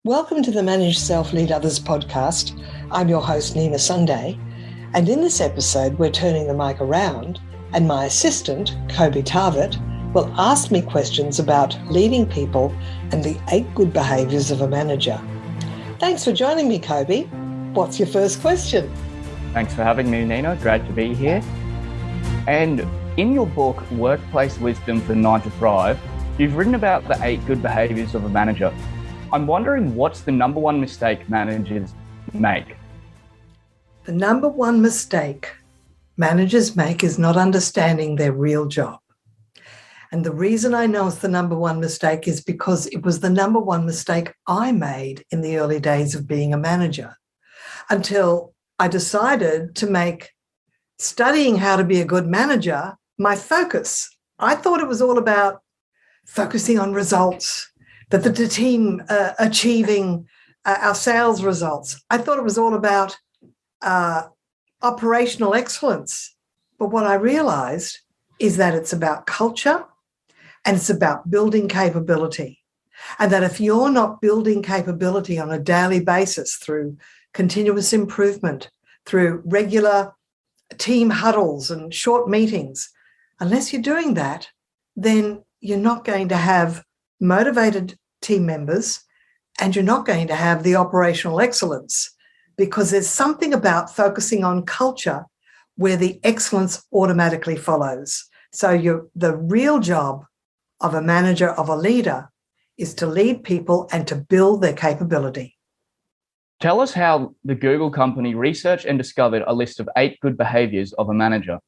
Welcome to the Manage Self, Lead Others podcast. I'm your host, Nina Sunday. And in this episode, we're turning the mic around and my assistant, Kobe Tarvett, will ask me questions about leading people and the 8 good behaviours of a manager. Thanks for joining me, Kobe. What's your first question? Thanks for having me, Nina. Great to be here. And in your book, Workplace Wisdom for 9 to Thrive, you've written about the 8 good behaviours of a manager. I'm wondering, what's the number one mistake managers make? The number one mistake managers make is not understanding their real job. And the reason I know it's the number one mistake is because it was the number one mistake I made in the early days of being a manager, until I decided to make studying how to be a good manager my focus. I thought it was all about focusing on results, that the team achieving our sales results. I thought it was all about operational excellence. But what I realized is that it's about culture and it's about building capability. And that if you're not building capability on a daily basis through continuous improvement, through regular team huddles and short meetings, unless you're doing that, then you're not going to have motivated team members and you're not going to have the operational excellence, because there's something about focusing on culture where the excellence automatically follows. So the real job of a manager, of a leader, is to lead people and to build their capability. Tell us how the Google company researched and discovered a list of 8 good behaviours of a manager.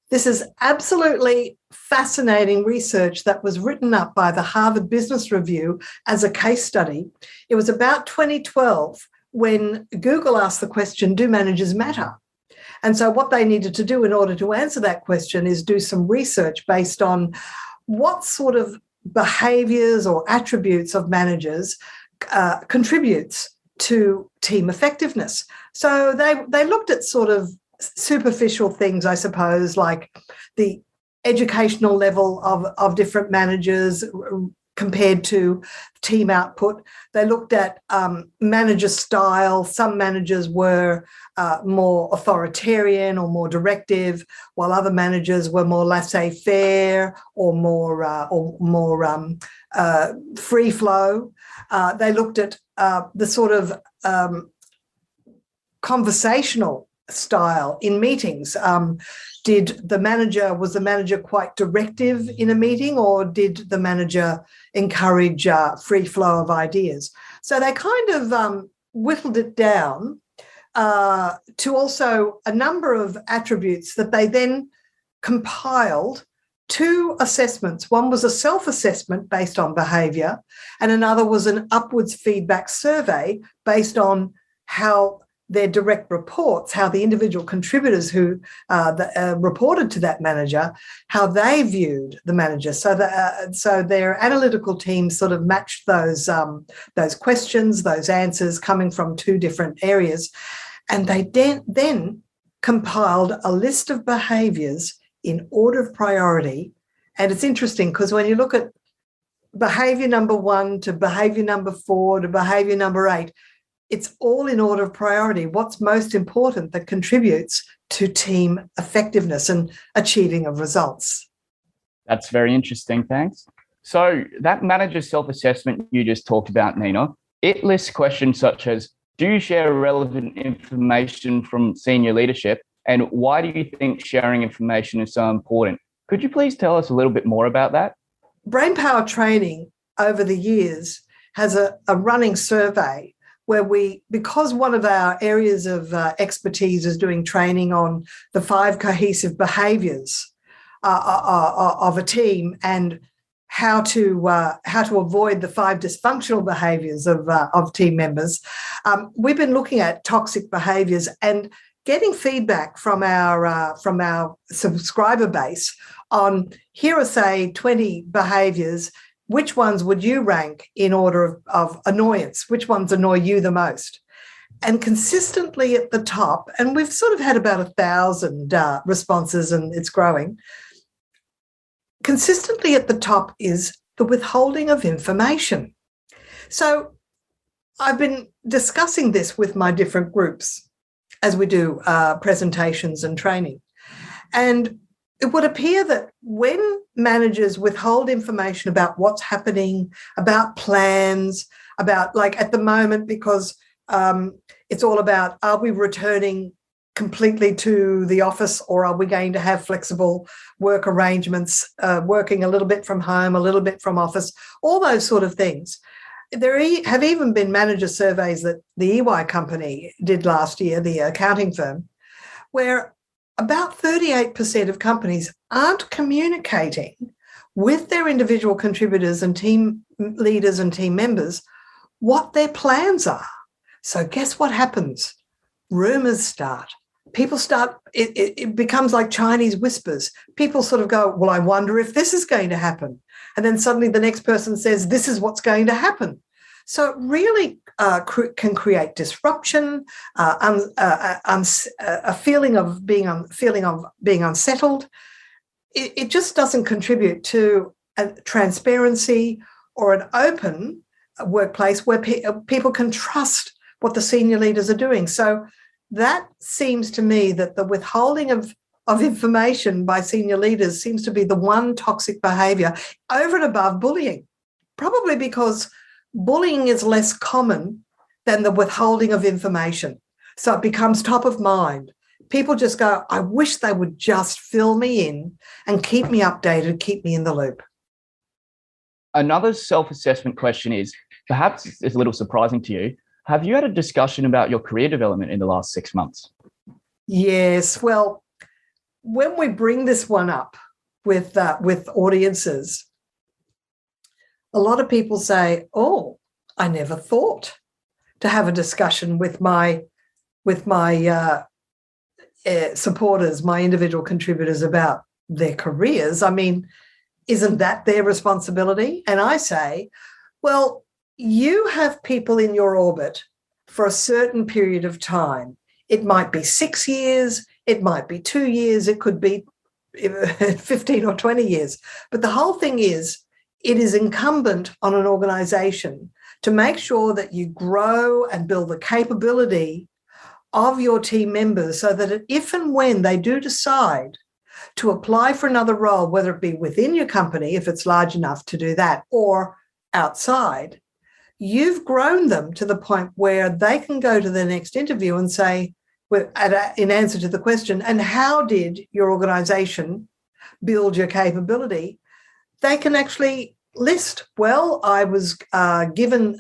This is absolutely fascinating research that was written up by the Harvard Business Review as a case study. It was about 2012 when Google asked the question, do managers matter? And so what they needed to do in order to answer that question is do some research based on what sort of behaviours or attributes of managers contributes to team effectiveness. So they looked at sort of superficial things, I suppose, like the educational level of different managers compared to team output. They looked at manager style. Some managers were more authoritarian or more directive, while other managers were more laissez-faire or more free flow. They looked at the sort of conversational style in meetings. Was the manager quite directive in a meeting, or did the manager encourage free flow of ideas? So they kind of whittled it down to also a number of attributes that they then compiled 2 assessments. One was a self-assessment based on behaviour, and another was an upwards feedback survey based on how their direct reports, how the individual contributors who reported to that manager, how they viewed the manager. So their analytical team sort of matched those questions, those answers coming from 2 different areas. And they then compiled a list of behaviours in order of priority. And it's interesting because when you look at behaviour number 1 to behaviour number 4 to behaviour number 8, it's all in order of priority. What's most important that contributes to team effectiveness and achieving of results? That's very interesting, thanks. So that manager self-assessment you just talked about, Nina, it lists questions such as, do you share relevant information from senior leadership? And why do you think sharing information is so important? Could you please tell us a little bit more about that? Brainpower Training over the years has a running survey where because one of our areas of expertise is doing training on the 5 cohesive behaviours of a team and how to avoid the 5 dysfunctional behaviours of team members, we've been looking at toxic behaviours and getting feedback from our subscriber base on, here are, say, 20 behaviours. Which ones would you rank in order of annoyance? Which ones annoy you the most? And consistently at the top, and we've sort of had about 1,000 responses and it's growing, consistently at the top is the withholding of information. So I've been discussing this with my different groups as we do presentations and training. And it would appear that when managers withhold information about what's happening, about plans, about like at the moment, because it's all about, are we returning completely to the office, or are we going to have flexible work arrangements, working a little bit from home, a little bit from office, all those sort of things. There have even been manager surveys that the EY company did last year, the accounting firm, where about 38% of companies aren't communicating with their individual contributors and team leaders and team members what their plans are. So guess what happens? Rumors start. People start, it becomes like Chinese whispers. People sort of go, well, I wonder if this is going to happen. And then suddenly the next person says, this is what's going to happen. So it really can create disruption, a feeling of being unsettled. It just doesn't contribute to a transparency or an open workplace where people can trust what the senior leaders are doing. So that seems to me that the withholding of information by senior leaders seems to be the one toxic behaviour over and above bullying, probably because bullying is less common than the withholding of information. So it becomes top of mind. People just go, I wish they would just fill me in and keep me updated, keep me in the loop. Another self-assessment question is, perhaps it's a little surprising to you, have you had a discussion about your career development in the last 6 months? Yes. Well, when we bring this one up with audiences, a lot of people say, oh, I never thought to have a discussion with my supporters, my individual contributors about their careers. I mean, isn't that their responsibility? And I say, well, you have people in your orbit for a certain period of time. It might be 6 years, it might be 2 years, it could be 15 or 20 years. But the whole thing is, it is incumbent on an organisation to make sure that you grow and build the capability of your team members so that if and when they do decide to apply for another role, whether it be within your company, if it's large enough to do that, or outside, you've grown them to the point where they can go to their next interview and say, in answer to the question, and how did your organisation build your capability? They can actually list, well, I was given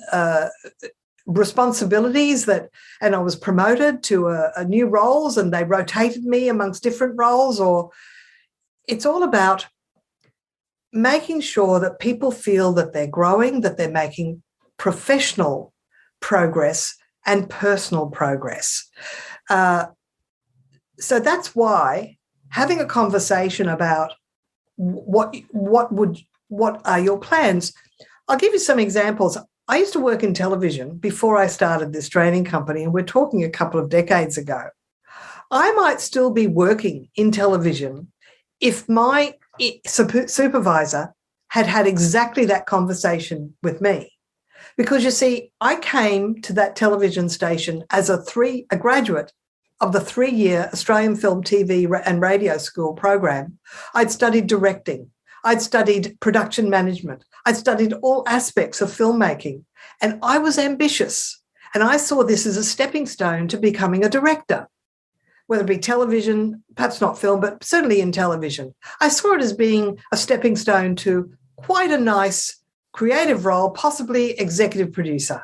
responsibilities and I was promoted to a new roles and they rotated me amongst different roles. Or it's all about making sure that people feel that they're growing, that they're making professional progress and personal progress. So that's why having a conversation about what are your plans. I'll give you some examples. I used to work in television before I started this training company, and we're talking a couple of decades ago. I might still be working in television if my supervisor had exactly that conversation with me. Because, you see, I came to that television station as a graduate of the 3-year Australian Film, TV and Radio School program. I'd studied directing. I'd studied production management. I'd studied all aspects of filmmaking. And I was ambitious. And I saw this as a stepping stone to becoming a director, whether it be television, perhaps not film, but certainly in television. I saw it as being a stepping stone to quite a nice creative role, possibly executive producer.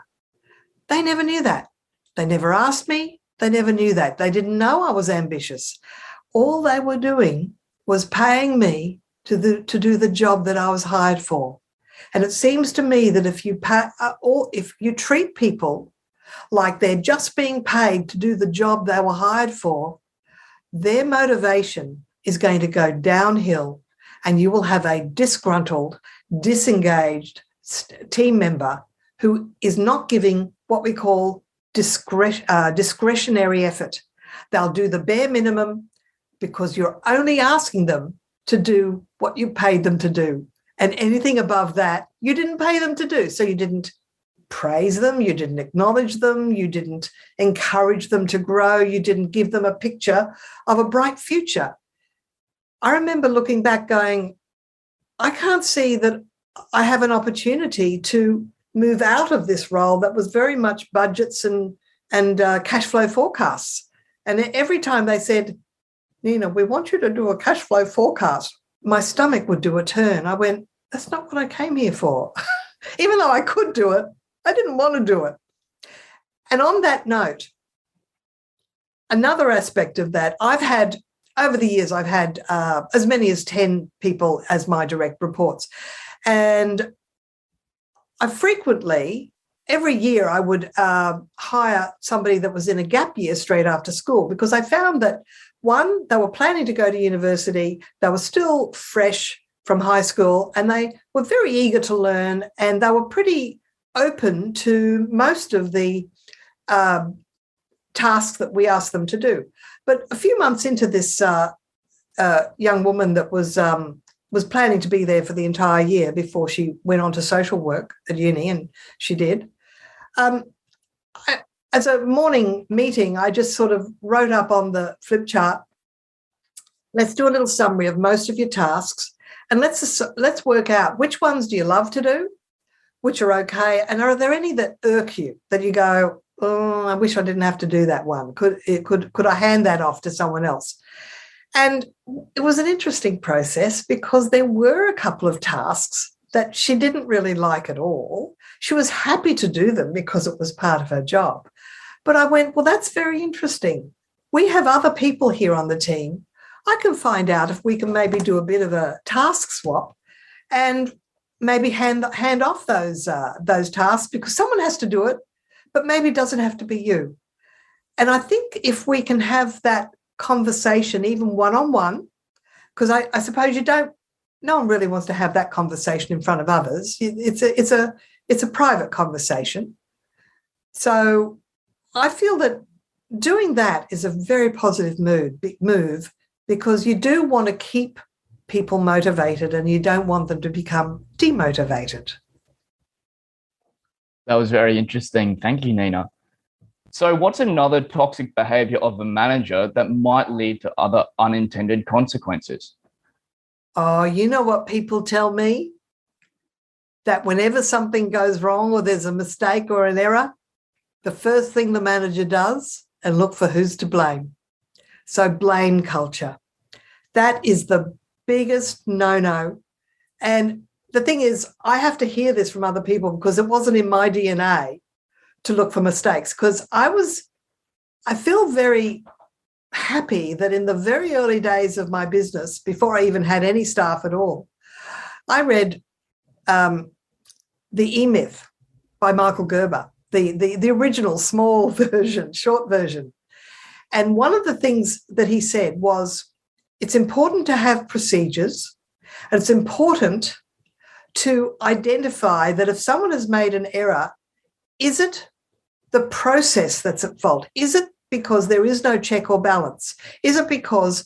They never knew that. They never asked me. They never knew that. They didn't know I was ambitious. All they were doing was paying me to do the job that I was hired for. And it seems to me that if you treat people like they're just being paid to do the job they were hired for, their motivation is going to go downhill, and you will have a disgruntled, disengaged team member who is not giving what we call discretionary effort. They'll do the bare minimum because you're only asking them to do what you paid them to do. And anything above that, you didn't pay them to do, so you didn't praise them, you didn't acknowledge them, you didn't encourage them to grow, you didn't give them a picture of a bright future. I remember looking back going, I can't see that I have an opportunity to move out of this role that was very much budgets and cash flow forecasts. And every time they said, Nina, we want you to do a cash flow forecast, my stomach would do a turn. I went, that's not what I came here for. Even though I could do it, I didn't want to do it. And on that note, another aspect of that, over the years, I've had as many as 10 people as my direct reports. And I frequently, every year, I would hire somebody that was in a gap year straight after school, because I found that, one, they were planning to go to university, they were still fresh from high school, and they were very eager to learn, and they were pretty open to most of the tasks that we asked them to do. But a few months into this young woman that was planning to be there for the entire year before she went on to social work at uni, and she did, as a morning meeting, I just sort of wrote up on the flip chart, let's do a little summary of most of your tasks, and let's work out which ones do you love to do, which are okay, and are there any that irk you, that you go, oh, I wish I didn't have to do that one. Could I hand that off to someone else? And it was an interesting process, because there were a couple of tasks that she didn't really like at all. She was happy to do them because it was part of her job. But I went, well, that's very interesting. We have other people here on the team. I can find out if we can maybe do a bit of a task swap and maybe hand off those tasks, because someone has to do it, but maybe it doesn't have to be you. And I think if we can have that conversation, even one-on-one, because I suppose no one really wants to have that conversation in front of others. It's a private conversation. So I feel that doing that is a very positive move, because you do want to keep people motivated and you don't want them to become demotivated. That was very interesting. Thank you, Nina. So what's another toxic behavior of a manager that might lead to other unintended consequences? Oh, you know what people tell me? That whenever something goes wrong or there's a mistake or an error, the first thing the manager does and look for who's to blame. So blame culture. That is the biggest no-no. And the thing is, I have to hear this from other people, because it wasn't in my DNA to look for mistakes, because I feel very happy that in the very early days of my business, before I even had any staff at all, I read The E-Myth by Michael Gerber, the original small version, short version. And one of the things that he said was, it's important to have procedures, and it's important to identify that if someone has made an error, is it the process that's at fault? Is it because there is no check or balance? Is it because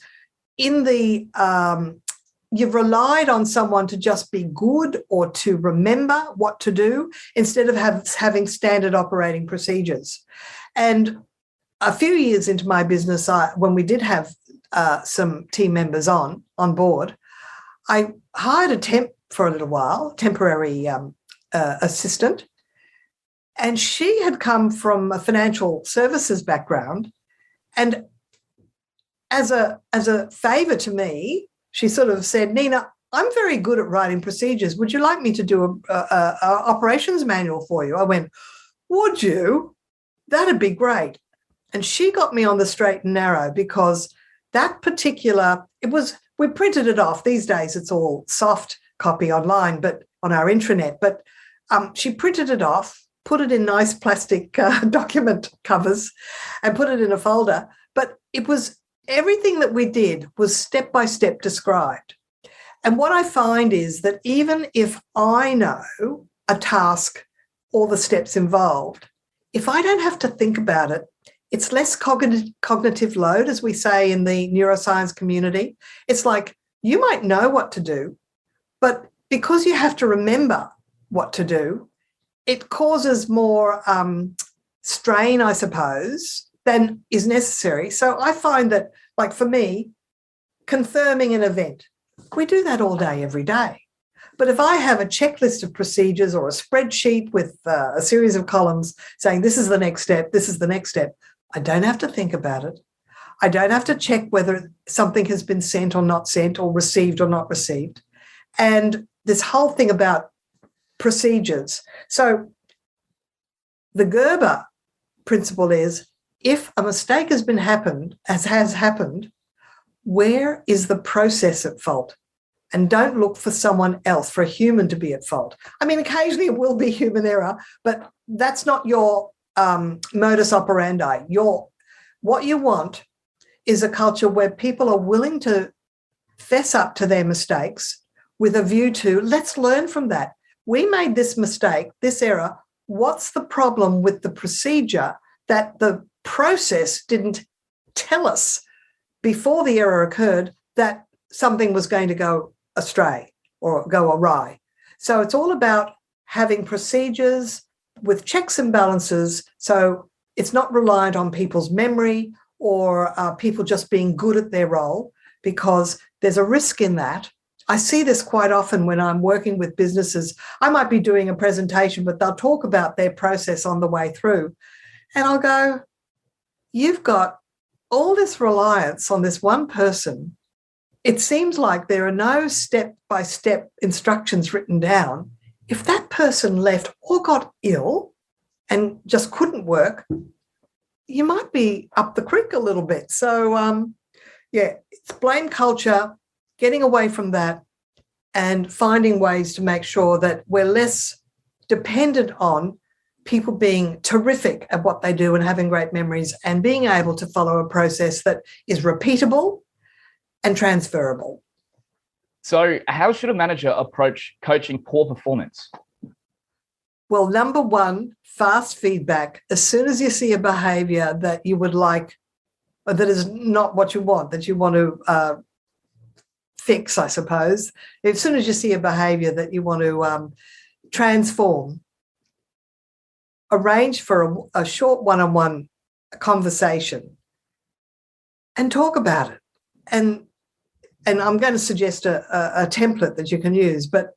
you've relied on someone to just be good or to remember what to do instead of having standard operating procedures? And a few years into my business, when we did have some team members on board, I hired a temp for a little while, temporary assistant, and she had come from a financial services background. And as a favour to me, she sort of said, Nina, I'm very good at writing procedures. Would you like me to do a operations manual for you? I went, would you? That'd be great. And she got me on the straight and narrow, because that particular, we printed it off. These days it's all soft copy online, but on our intranet. But she printed it off, put it in nice plastic document covers and put it in a folder. But it was, everything that we did was step-by-step described. And what I find is that even if I know a task, all the steps involved, if I don't have to think about it, it's less cognitive load, as we say in the neuroscience community. It's like, you might know what to do, but because you have to remember what to do, it causes more strain, I suppose, than is necessary. So I find that, like for me, confirming an event, we do that all day, every day. But if I have a checklist of procedures or a spreadsheet with a series of columns saying this is the next step, this is the next step, I don't have to think about it. I don't have to check whether something has been sent or not sent or received or not received. And this whole thing about procedures. So the Gerber principle is, if a mistake has happened, where is the process at fault? And don't look for someone else, for a human to be at fault. I mean, occasionally it will be human error, but that's not your modus operandi. What you want is a culture where people are willing to fess up to their mistakes with a view to, let's learn from that. We made this mistake, this error. What's the problem with the procedure that the process didn't tell us before the error occurred that something was going to go astray or go awry? So it's all about having procedures with checks and balances, so it's not reliant on people's memory or people just being good at their role, because there's a risk in that. I see this quite often when I'm working with businesses. I might be doing a presentation, but they'll talk about their process on the way through. And I'll go, you've got all this reliance on this one person. It seems like there are no step-by-step instructions written down. If that person left or got ill and just couldn't work, you might be up the creek a little bit. So, it's blame culture, getting away from that and finding ways to make sure that we're less dependent on people being terrific at what they do and having great memories and being able to follow a process that is repeatable and transferable. So how should a manager approach coaching poor performance? Well, number one, fast feedback. As soon as you see a behaviour that you would like, or that is not what you want, that you want to fix, I suppose, as soon as you see a behaviour that you want to transform, arrange for a short one-on-one conversation and talk about it. And I'm going to suggest a template that you can use, but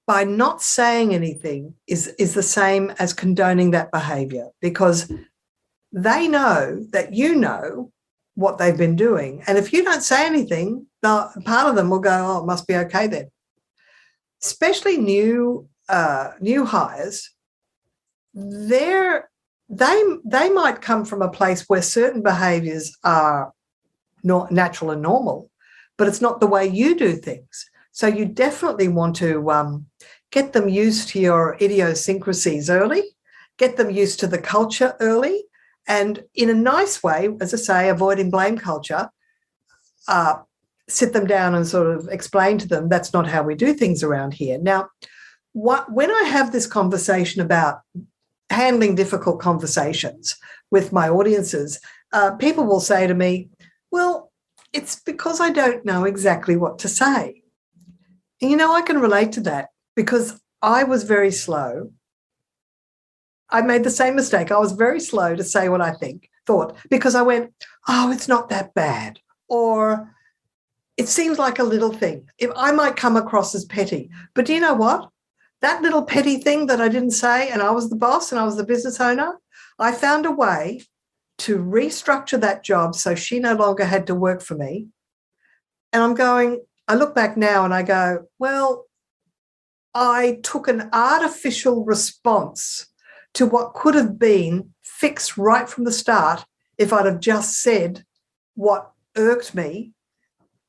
by not saying anything is the same as condoning that behaviour, because they know that you know what they've been doing. And if you don't say anything, part of them will go, oh, it must be okay then. Especially new hires, they might come from a place where certain behaviours are not natural and normal, but it's not the way you do things. So you definitely want to get them used to your idiosyncrasies early, get them used to the culture early, and in a nice way, as I say, avoiding blame culture, sit them down and sort of explain to them that's not how we do things around here. Now, when I have this conversation about handling difficult conversations with my audiences, people will say to me, well, it's because I don't know exactly what to say. And, I can relate to that because I was very slow. I made the same mistake. I was very slow to say what I thought, because I went, oh, it's not that bad, or it seems like a little thing. I might come across as petty, but do you know what? That little petty thing that I didn't say, and I was the boss and I was the business owner, I found a way to restructure that job so she no longer had to work for me. And I look back now and I go, well, I took an artificial response to what could have been fixed right from the start if I'd have just said what irked me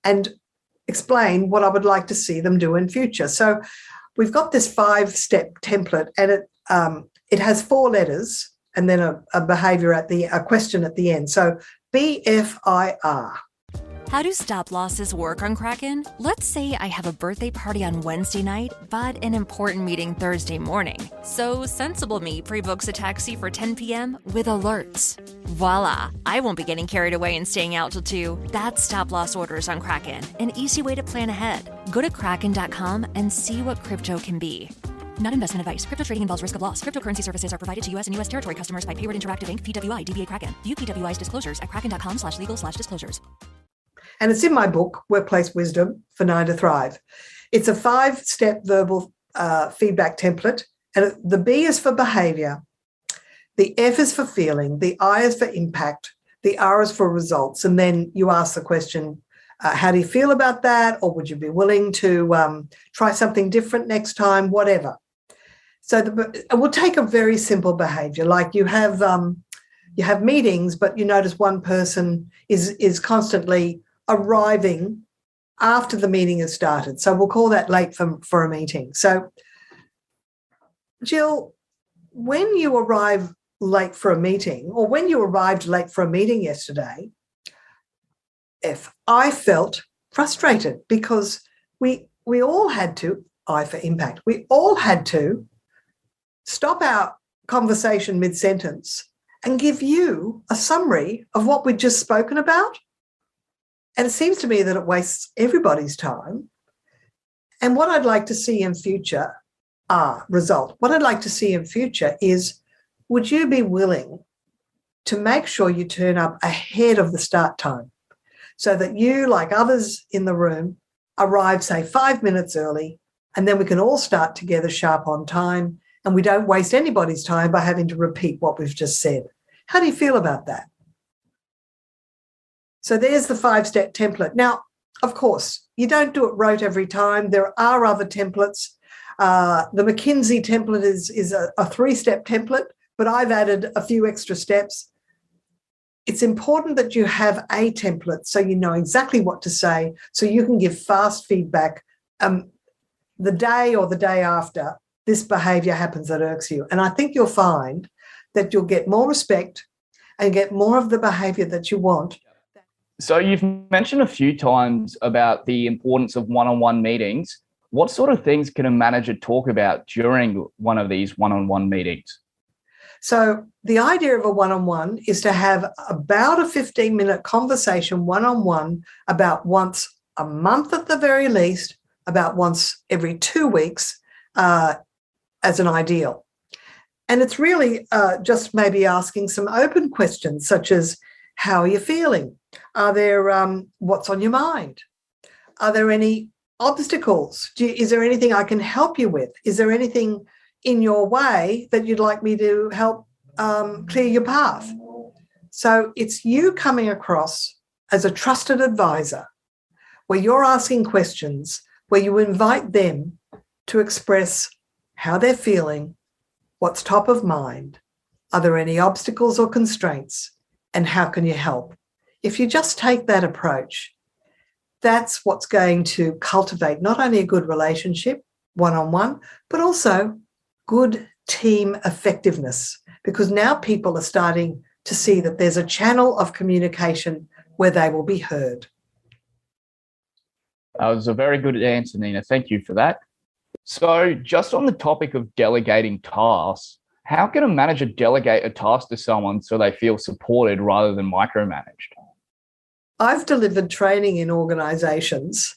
and explain what I would like to see them do in future. So we've got this 5-step template, and it has 4 letters and then a behaviour a question at the end. So BFIR. How do stop losses work on Kraken? Let's say I have a birthday party on Wednesday night, but an important meeting Thursday morning. So Sensible Me pre-books a taxi for 10 p.m. with alerts. Voila! I won't be getting carried away and staying out till 2. That's stop loss orders on Kraken, an easy way to plan ahead. Go to Kraken.com and see what crypto can be. Not investment advice. Crypto trading involves risk of loss. Cryptocurrency services are provided to U.S. and U.S. territory customers by Payward Interactive Inc., PWI, DBA Kraken. View PWI's disclosures at kraken.com/legal/disclosures. And it's in my book, Workplace Wisdom for 9 to Thrive. It's a 5-step verbal feedback template. And the B is for behavior. The F is for feeling. The I is for impact. The R is for results. And then you ask the question, how do you feel about that? Or would you be willing to try something different next time? Whatever. So we'll take a very simple behavior, like you have meetings, but you notice one person is constantly arriving after the meeting has started. So we'll call that late for a meeting. So, Jill, when you arrive late for a meeting, or when you arrived late for a meeting yesterday, I felt frustrated because we all had to, I for impact, we all had to stop our conversation mid-sentence and give you a summary of what we'd just spoken about. And it seems to me that it wastes everybody's time. And what I'd like to see in future what I'd like to see in future is, would you be willing to make sure you turn up ahead of the start time so that you, like others in the room, arrive, say, 5 minutes early, and then we can all start together sharp on time and we don't waste anybody's time by having to repeat what we've just said. How do you feel about that? So there's the 5-step template. Now, of course, you don't do it rote every time. There are other templates. The McKinsey template is a 3-step template, but I've added a few extra steps. It's important that you have a template so you know exactly what to say, so you can give fast feedback the day or the day after this behaviour happens that irks you. And I think you'll find that you'll get more respect and get more of the behaviour that you want. So you've mentioned a few times about the importance of one-on-one meetings. What sort of things can a manager talk about during one of these one-on-one meetings? So the idea of a one-on-one is to have about a 15-minute conversation one-on-one about once a month at the very least, about once every 2 weeks as an ideal. And it's really just maybe asking some open questions such as, how are you feeling? Are there, what's on your mind? Are there any obstacles? Is there anything I can help you with? Is there anything in your way that you'd like me to help clear your path? So it's you coming across as a trusted advisor where you're asking questions, where you invite them to express how they're feeling, what's top of mind, are there any obstacles or constraints, and how can you help? If you just take that approach, that's what's going to cultivate not only a good relationship, one-on-one, but also good team effectiveness, because now people are starting to see that there's a channel of communication where they will be heard. That was a very good answer, Nina. Thank you for that. So just on the topic of delegating tasks, how can a manager delegate a task to someone so they feel supported rather than micromanaged? I've delivered training in organisations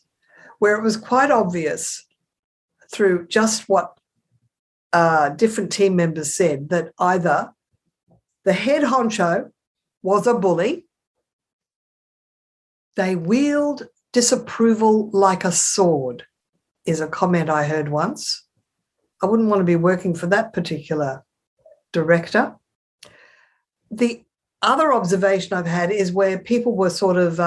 where it was quite obvious through just what different team members said that either the head honcho was a bully, they wield disapproval like a sword, is a comment I heard once. I wouldn't want to be working for that particular director. The other observation I've had is where people were sort of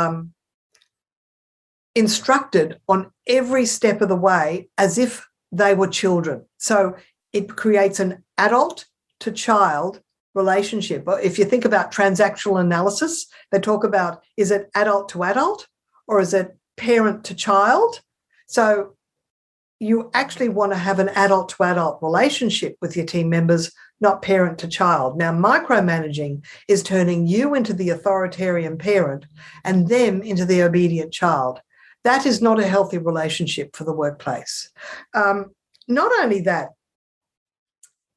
instructed on every step of the way as if they were children. So it creates an adult to child relationship. If you think about transactional analysis, they talk about, is it adult to adult or is it parent to child? So you actually want to have an adult to adult relationship with your team members, not parent to child. Now, micromanaging is turning you into the authoritarian parent and them into the obedient child. That is not a healthy relationship for the workplace. Not only that,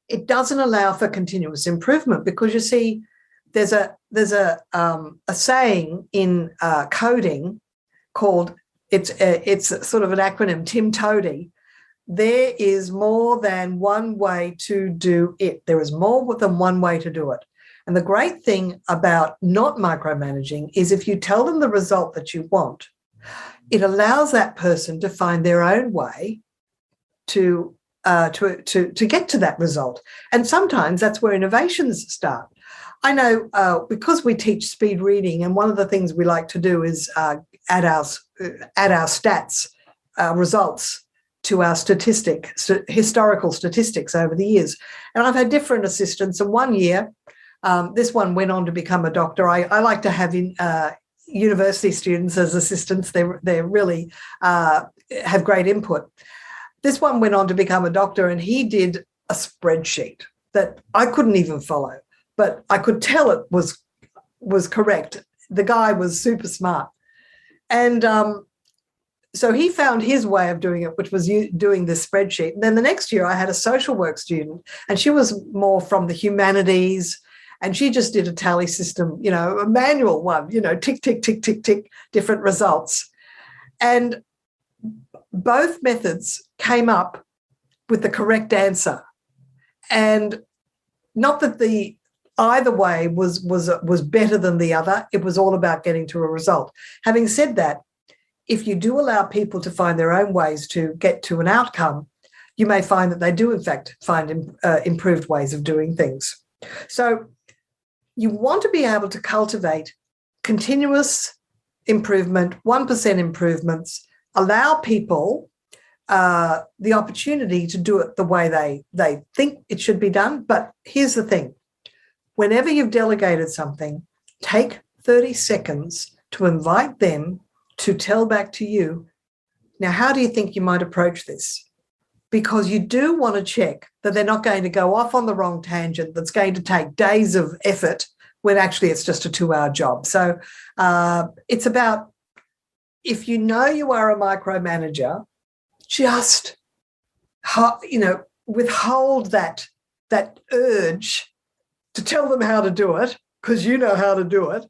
it doesn't allow for continuous improvement, because you see, there's a saying in coding called, it's sort of an acronym, Tim Toady, There is more than one way to do it. There is more than one way to do it. And the great thing about not micromanaging is if you tell them the result that you want, it allows that person to find their own way to get to that result. And sometimes that's where innovations start. I know because we teach speed reading, and one of the things we like to do is add our stats results to our historical statistics over the years. And I've had different assistants. And one year, this one went on to become a doctor. I like to have university students as assistants. They really have great input. This one went on to become a doctor, and he did a spreadsheet that I couldn't even follow, but I could tell it was correct. The guy was super smart. And so he found his way of doing it, which was doing this spreadsheet. And then the next year I had a social work student, and she was more from the humanities, and she just did a tally system, a manual one, tick, tick, tick, tick, tick, different results. And both methods came up with the correct answer. And not that either way was better than the other. It was all about getting to a result. Having said that, if you do allow people to find their own ways to get to an outcome, you may find that they do, in fact, find improved ways of doing things. So you want to be able to cultivate continuous improvement, 1% improvements, allow people the opportunity to do it the way they think it should be done. But here's the thing. Whenever you've delegated something, take 30 seconds to invite them to tell back to you, now, how do you think you might approach this? Because you do want to check that they're not going to go off on the wrong tangent that's going to take days of effort when actually it's just a 2-hour job. So it's about, if you know you are a micromanager, just, withhold that urge to tell them how to do it, because you know how to do it,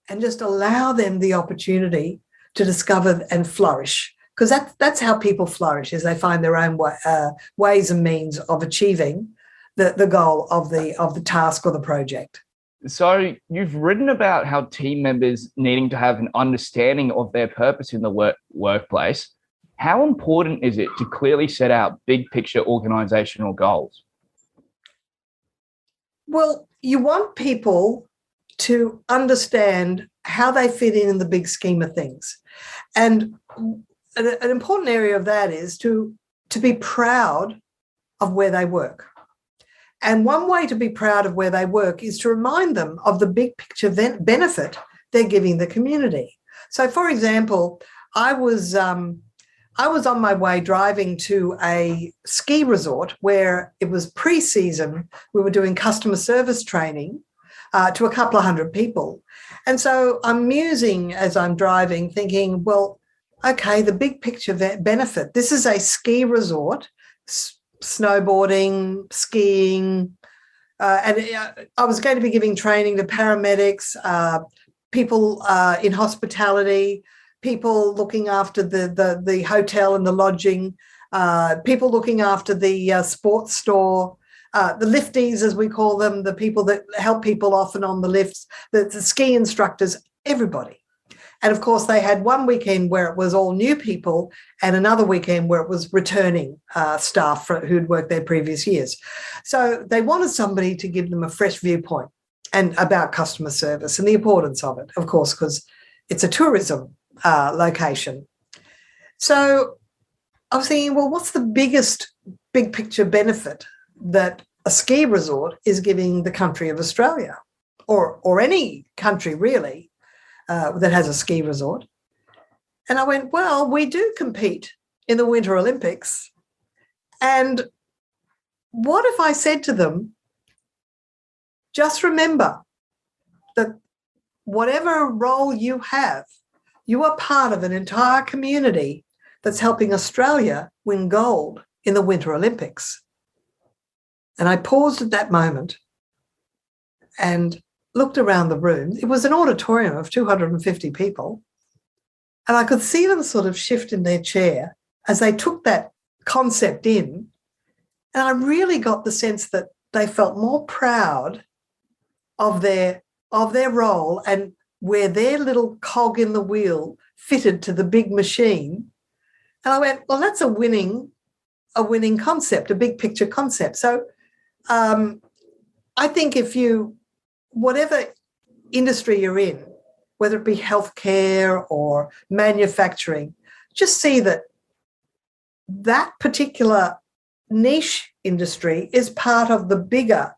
and just allow them the opportunity to discover and flourish, because that's how people flourish, is they find their own ways and means of achieving the goal of the task or the project. So you've written about how team members needing to have an understanding of their purpose in the workplace. How important is it to clearly set out big picture organizational goals? Well, you want people to understand how they fit in the big scheme of things. And an important area of that is to be proud of where they work. And one way to be proud of where they work is to remind them of the big picture benefit they're giving the community. So, for example, I was on my way driving to a ski resort where it was pre-season. We were doing customer service training to a couple of hundred people. And so I'm musing as I'm driving, thinking, well, okay, the big picture benefit. This is a ski resort, snowboarding, skiing, and I was going to be giving training to paramedics, people in hospitality, people looking after the hotel and the lodging, people looking after the sports store, the lifties, as we call them, the people that help people off and on the lifts, the ski instructors, everybody. And, of course, they had one weekend where it was all new people and another weekend where it was returning staff who'd worked there previous years. So they wanted somebody to give them a fresh viewpoint and about customer service and the importance of it, of course, because it's a tourism location. So I was thinking, well, what's the biggest big picture benefit that a ski resort is giving the country of Australia, or any country really, that has a ski resort? And I went, well, we do compete in the Winter Olympics. And what if I said to them, just remember that whatever role you have, you are part of an entire community that's helping Australia win gold in the Winter Olympics. And I paused at that moment and looked around the room. It was an auditorium of 250 people. And I could see them sort of shift in their chair as they took that concept in. And I really got the sense that they felt more proud of their role and where their little cog in the wheel fitted to the big machine. And I went, well, that's a winning concept, a big picture concept. So I think whatever industry you're in, whether it be healthcare or manufacturing, just see that particular niche industry is part of the bigger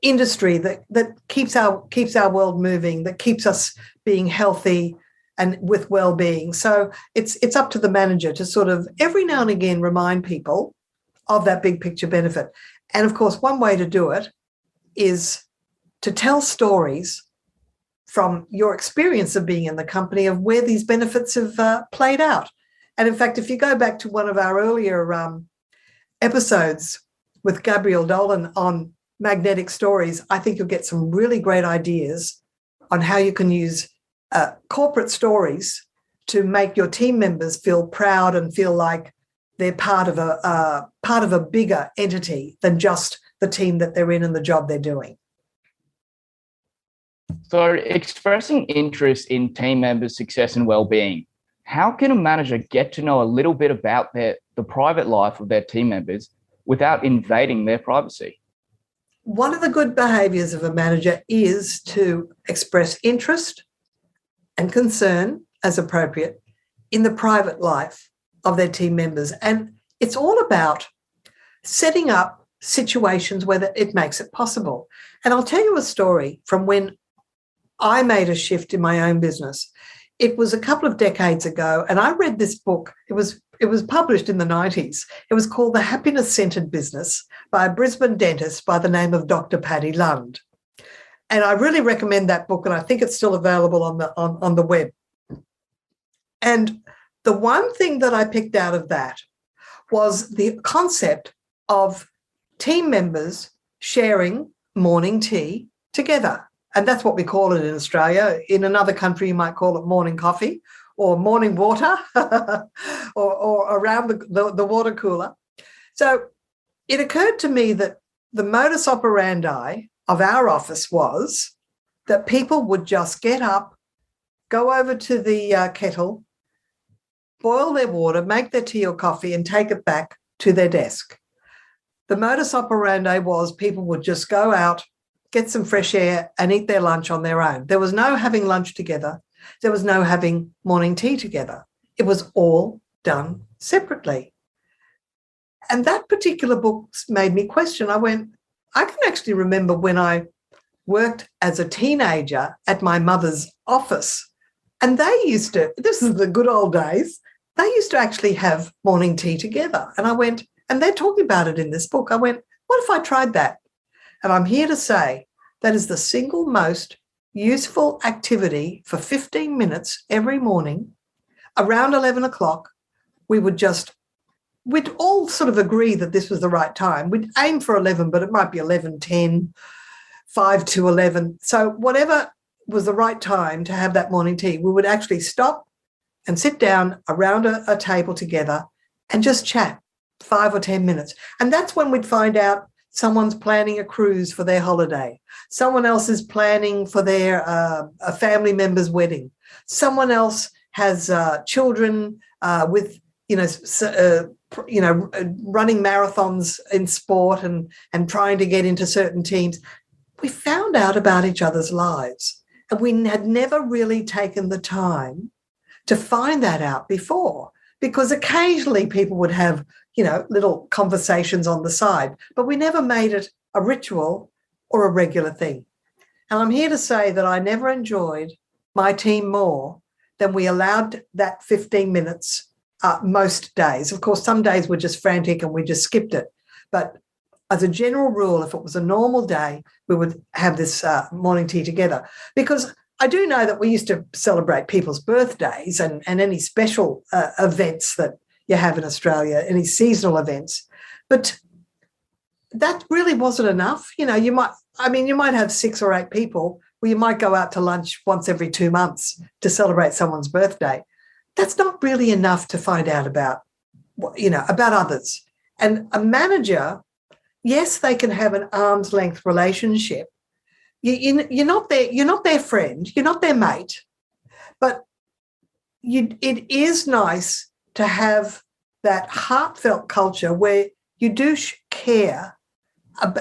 industry that keeps our world moving, that keeps us being healthy and with well-being. So it's up to the manager to sort of every now and again remind people of that big picture benefit. And of course, one way to do it is to tell stories from your experience of being in the company of where these benefits have played out. And in fact, if you go back to one of our earlier episodes with Gabrielle Dolan on magnetic stories, I think you'll get some really great ideas on how you can use corporate stories to make your team members feel proud and feel like they're part of a bigger entity than just the team that they're in and the job they're doing. So expressing interest in team members' success and well-being, how can a manager get to know a little bit about the private life of their team members without invading their privacy? One of the good behaviours of a manager is to express interest and concern as appropriate in the private life of their team members. And it's all about setting up situations where it makes it possible. And I'll tell you a story from when I made a shift in my own business. It was a couple of decades ago, and I read this book. It was published in the 90s. It was called The Happiness Centred Business by a Brisbane dentist by the name of Dr. Paddy Lund. And I really recommend that book, and I think it's still available on the web. And the one thing that I picked out of that was the concept of team members sharing morning tea together. And that's what we call it in Australia. In another country, you might call it morning coffee or morning water or around the water cooler. So it occurred to me that the modus operandi of our office was that people would just get up, go over to the kettle, boil their water, make their tea or coffee and take it back to their desk. The modus operandi was people would just go out, get some fresh air and eat their lunch on their own. There was no having lunch together. There was no having morning tea together. It was all done separately. And that particular book made me question. I can actually remember when I worked as a teenager at my mother's office, and they used to, this is the good old days, they used to actually have morning tea together. And I went, and they're talking about it in this book. I went, what if I tried that? And I'm here to say that is the single most useful activity for 15 minutes every morning. Around 11 o'clock, we'd all sort of agree that this was the right time. We'd aim for 11, but it might be 11:10, 5 to 11. So whatever was the right time to have that morning tea, we would actually stop and sit down around a table together and just chat 5 or 10 minutes. And that's when we'd find out someone's planning a cruise for their holiday. Someone else is planning for their a family member's wedding. Someone else has children with running marathons in sport and trying to get into certain teams. We found out about each other's lives, and we had never really taken the time to find that out before, because occasionally people would have little conversations on the side, but we never made it a ritual or a regular thing. And I'm here to say that I never enjoyed my team more than we allowed that 15 minutes most days. Of course, some days were just frantic and we just skipped it. But as a general rule, if it was a normal day, we would have this morning tea together. Because I do know that we used to celebrate people's birthdays and any special events that you have in Australia, any seasonal events. But that really wasn't enough. You might have 6 or 8 people, where you might go out to lunch once every 2 months to celebrate someone's birthday. That's not really enough to find out about about others. And a manager, yes, they can have an arm's length relationship. You're not their friend, you're not their mate, but it is nice to have that heartfelt culture where you do care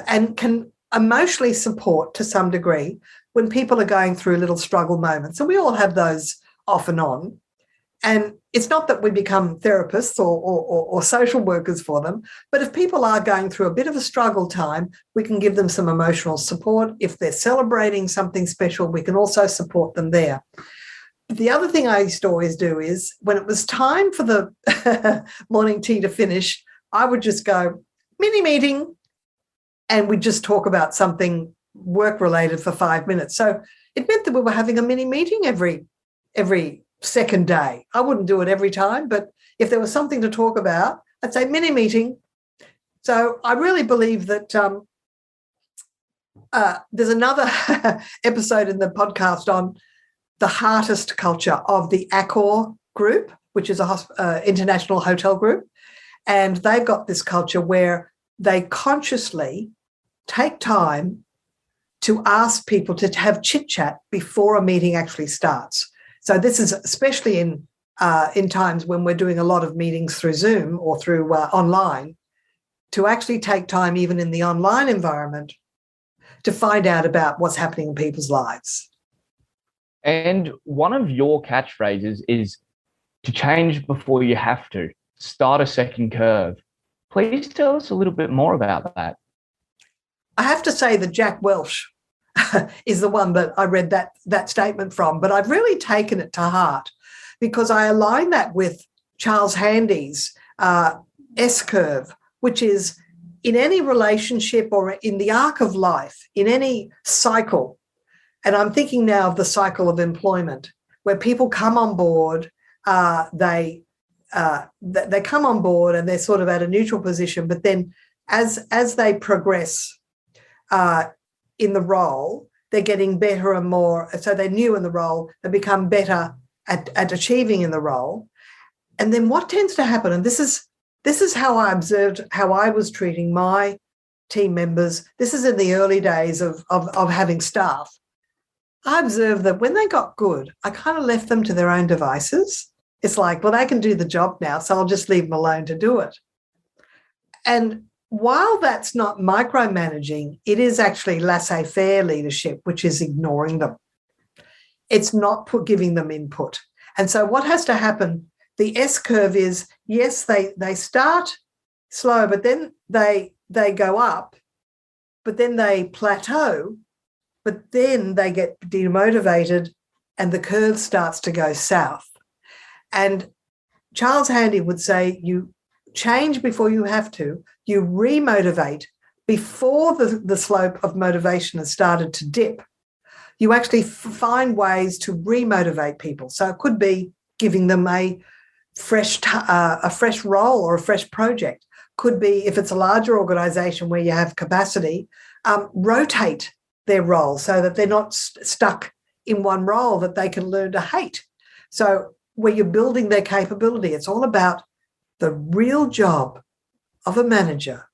and can emotionally support to some degree when people are going through little struggle moments. And we all have those off and on. And it's not that we become therapists or social workers for them, but if people are going through a bit of a struggle time, we can give them some emotional support. If they're celebrating something special, we can also support them there. The other thing I used to always do is when it was time for the morning tea to finish, I would just go, mini meeting, and we'd just talk about something work-related for 5 minutes. So it meant that we were having a mini meeting every second day. I wouldn't do it every time, but if there was something to talk about, I'd say mini meeting. So I really believe that there's another episode in the podcast on the heartist culture of the Accor group, which is a international hotel group. And they've got this culture where they consciously take time to ask people to have chit-chat before a meeting actually starts. So this is especially in times when we're doing a lot of meetings through Zoom or through online, to actually take time even in the online environment to find out about what's happening in people's lives. And one of your catchphrases is to change before you have to, start a second curve. Please tell us a little bit more about that. I have to say that Jack Welch is the one that I read that statement from, but I've really taken it to heart because I align that with Charles Handy's S-curve, which is in any relationship or in the arc of life, in any cycle. And I'm thinking now of the cycle of employment, where people come on board, they come on board and they're sort of at a neutral position, but then as they progress in the role, they're getting better and more. So they're new in the role, they become better at achieving in the role. And then what tends to happen, and this is how I observed how I was treating my team members. This is in the early days of having staff. I observed that when they got good, I kind of left them to their own devices. It's like, well, they can do the job now, so I'll just leave them alone to do it. And while that's not micromanaging, it is actually laissez-faire leadership, which is ignoring them. It's not giving them input. And so what has to happen, the S-curve is, yes, they start slow, but then they go up, but then they plateau, but then they get demotivated and the curve starts to go south. And Charles Handy would say, you change before you have to, you remotivate before the slope of motivation has started to dip. You actually find ways to remotivate people. So it could be giving them a fresh role or a fresh project. Could be, if it's a larger organisation where you have capacity, rotate their role so that they're not stuck in one role that they can learn to hate. So where you're building their capability, it's all about the real job of a manager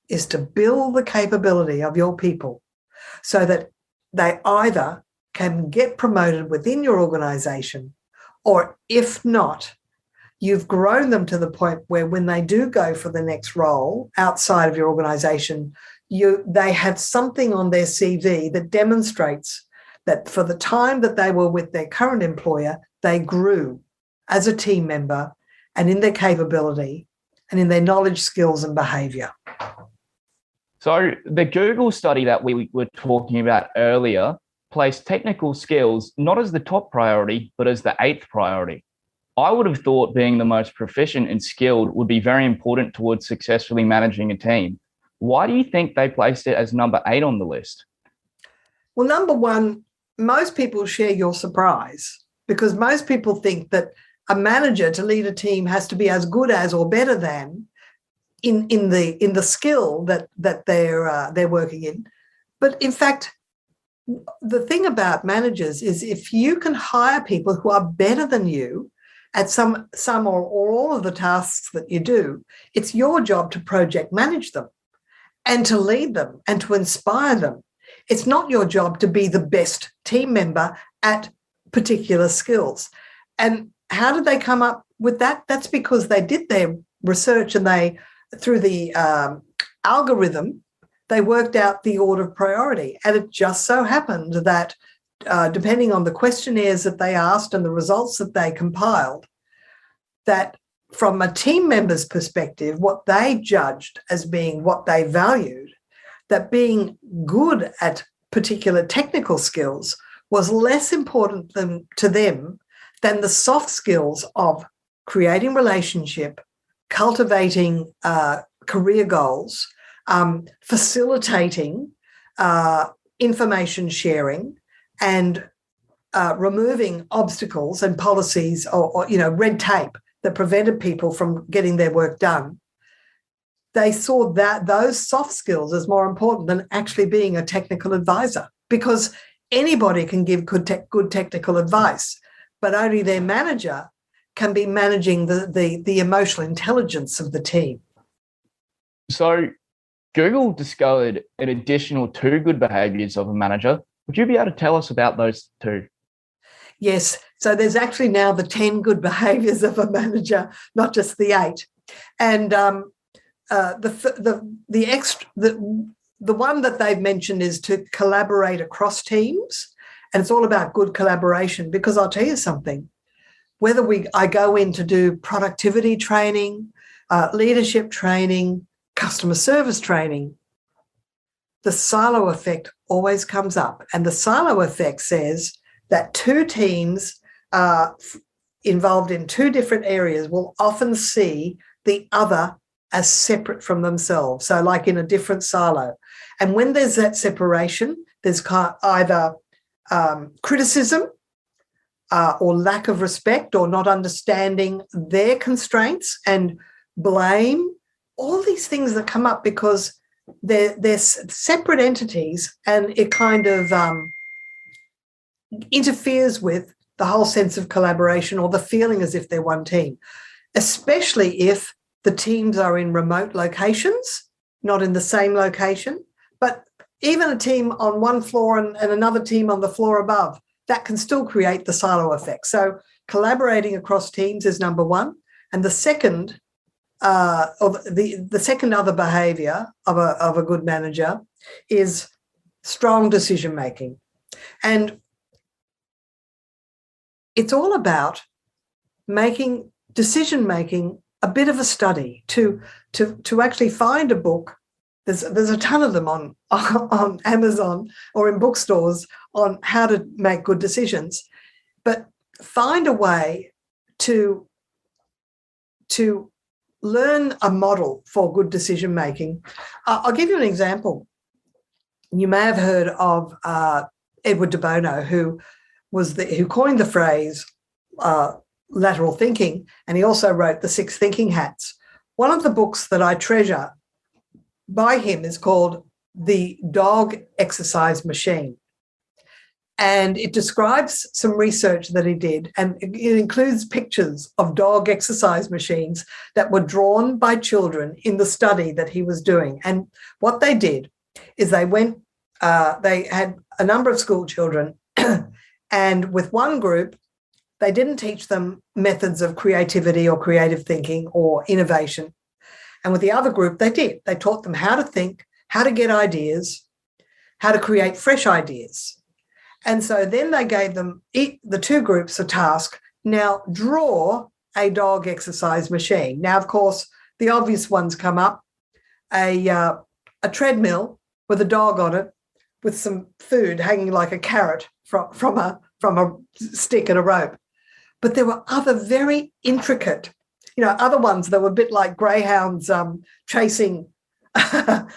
is to build the capability of your people so that they either can get promoted within your organisation, or if not, you've grown them to the point where when they do go for the next role outside of your organisation, they have something on their CV that demonstrates that for the time that they were with their current employer, they grew as a team member and in their capability and in their knowledge, skills and behaviour. So the Google study that we were talking about earlier placed technical skills not as the top priority, but as the 8th priority. I would have thought being the most proficient and skilled would be very important towards successfully managing a team. Why do you think they placed it as number 8 on the list? Well, number one, most people share your surprise because most people think that a manager to lead a team has to be as good as or better than in the skill that they're working in. But in fact, the thing about managers is if you can hire people who are better than you at some or all of the tasks that you do, it's your job to project manage them and to lead them and to inspire them. It's not your job to be the best team member at particular skills. And how did they come up with that? That's because they did their research, and they, through the algorithm, they worked out the order of priority. And it just so happened that depending on the questionnaires that they asked and the results that they compiled, that from a team member's perspective, what they judged as being what they valued, that being good at particular technical skills was less important to them than the soft skills of creating relationship, cultivating career goals, facilitating information sharing, and removing obstacles and policies or red tape that prevented people from getting their work done. They saw that those soft skills as more important than actually being a technical advisor, because anybody can give good technical advice, but only their manager can be managing the emotional intelligence of the team. So Google discovered an additional 2 good behaviours of a manager. Would you be able to tell us about those 2? Yes. So there's actually now the 10 good behaviours of a manager, not just the 8. And the one that they've mentioned is to collaborate across teams, and it's all about good collaboration. Because I'll tell you something, whether I go in to do productivity training, leadership training, customer service training, the silo effect always comes up. And the silo effect says that 2 teams involved in 2 different areas will often see the other as separate from themselves, so like in a different silo. And when there's that separation, there's either criticism or lack of respect or not understanding their constraints, and blame, all these things that come up because they're separate entities, and it kind of interferes with the whole sense of collaboration or the feeling as if they're one team, especially if the teams are in remote locations, not in the same location, but even a team on one floor and another team on the floor above, that can still create the silo effect. So collaborating across teams is number 1. And the second, the second other behaviour of a good manager is strong decision-making. And it's all about making decision-making a bit of a study, to actually find a book. There's a ton of them on Amazon or in bookstores on how to make good decisions, but find a way to learn a model for good decision making. I'll give you an example. You may have heard of Edward de Bono, who coined the phrase lateral thinking, and he also wrote The 6 Thinking Hats. One of the books that I treasure by him is called The Dog Exercise Machine, and it describes some research that he did, and it includes pictures of dog exercise machines that were drawn by children in the study that he was doing. And what they did is they had a number of school children, and with one group, they didn't teach them methods of creativity or creative thinking or innovation. And with the other group, they did. They taught them how to think, how to get ideas, how to create fresh ideas. And so then they gave them, the 2 groups, a task. Now draw a dog exercise machine. Now, of course, the obvious ones come up. A treadmill with a dog on it with some food hanging like a carrot from a stick and a rope. But there were other very intricate, other ones that were a bit like greyhounds chasing a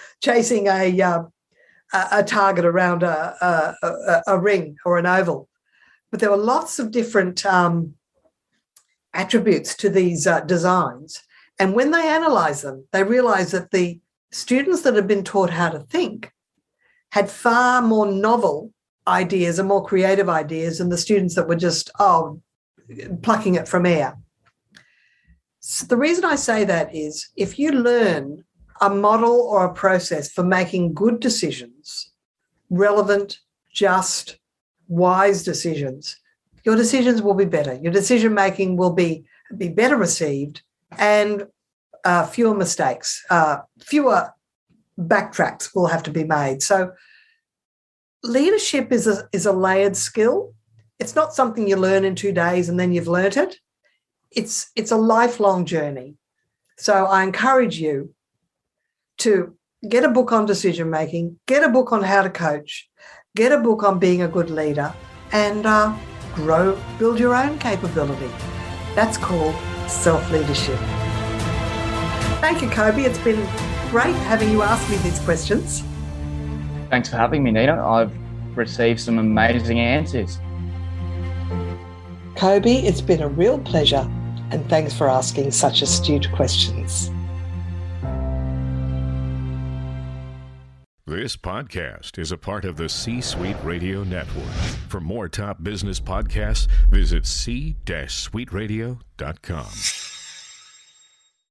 target around a ring or an oval. But there were lots of different attributes to these designs. And when they analysed them, they realised that the students that had been taught how to think had far more novel ideas and more creative ideas than the students that were just plucking it from air. So the reason I say that is if you learn a model or a process for making good decisions, relevant, just, wise decisions, your decisions will be better. Your decision-making will be better received and fewer mistakes, fewer backtracks will have to be made. So leadership is a layered skill. It's not something you learn in 2 days and then you've learnt it. It's a lifelong journey. So I encourage you to get a book on decision-making, get a book on how to coach, get a book on being a good leader, and build your own capability. That's called self-leadership. Thank you, Kobe. It's been great having you ask me these questions. Thanks for having me, Nina. I've received some amazing answers. Kobe, it's been a real pleasure, and thanks for asking such astute questions. This podcast is a part of the C-Suite Radio Network. For more top business podcasts, visit c-suiteradio.com.